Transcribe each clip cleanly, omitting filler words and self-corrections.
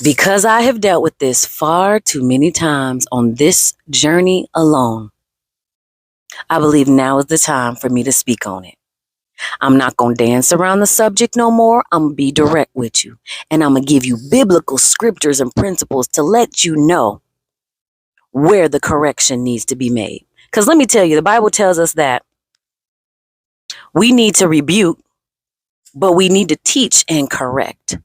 Because I have dealt with this far too many times on this journey alone, I believe now is the time for me to speak on it. I'm not going to dance around the subject no more. I'm going to be direct with you. And I'm going to give you biblical scriptures and principles to let you know where the correction needs to be made. Because let me tell you, the Bible tells us that we need to rebuke, but we need to teach and correct.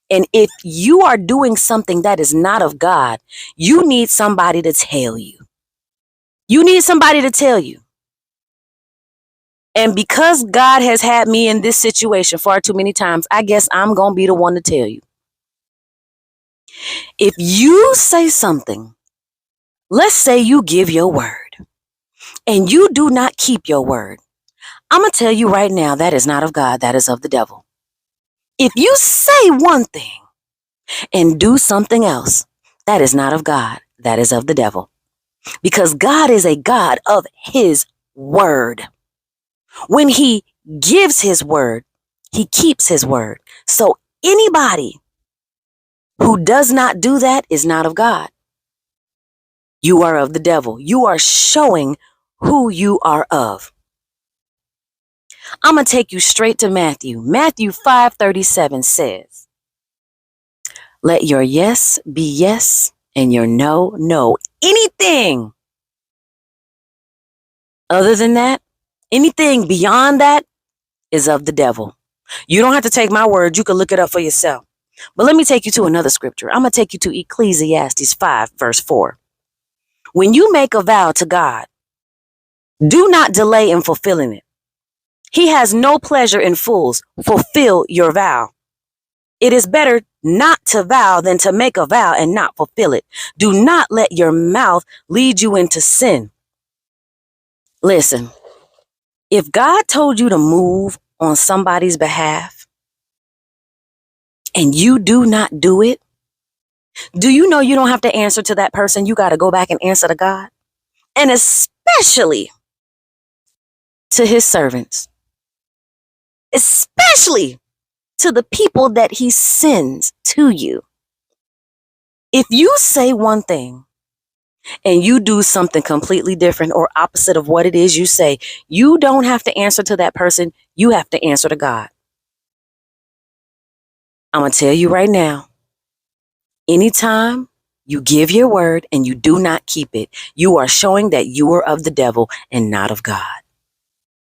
And if you are doing something that is not of God, you need somebody to tell you. You need somebody to tell you. And because God has had me in this situation far too many times, I guess I'm going to be the one to tell you. If you say something, let's say you give your word and you do not keep your word, I'm going to tell you right now, that is not of God, that is of the devil. If you say one thing and do something else, that is not of God, that is of the devil. Because God is a God of his word. When he gives his word, he keeps his word. So anybody who does not do that is not of God. You are of the devil. You are showing who you are of. I'm going to take you straight to Matthew. Matthew 5:37 says, "Let your yes be yes and your no, no." Anything other than that, anything beyond that is of the devil. You don't have to take my word. You can look it up for yourself. But let me take you to another scripture. I'm going to take you to Ecclesiastes 5, verse 4. When you make a vow to God, do not delay in fulfilling it. He has no pleasure in fools. Fulfill your vow. It is better not to vow than to make a vow and not fulfill it. Do not let your mouth lead you into sin. Listen, if God told you to move on somebody's behalf and you do not do it, do you know you don't have to answer to that person? You got to go back and answer to God. And especially to his servants. Especially to the people that he sends to you. If you say one thing and you do something completely different or opposite of what it is you say, you don't have to answer to that person. You have to answer to God. I'm going to tell you right now, anytime you give your word and you do not keep it, you are showing that you are of the devil and not of God.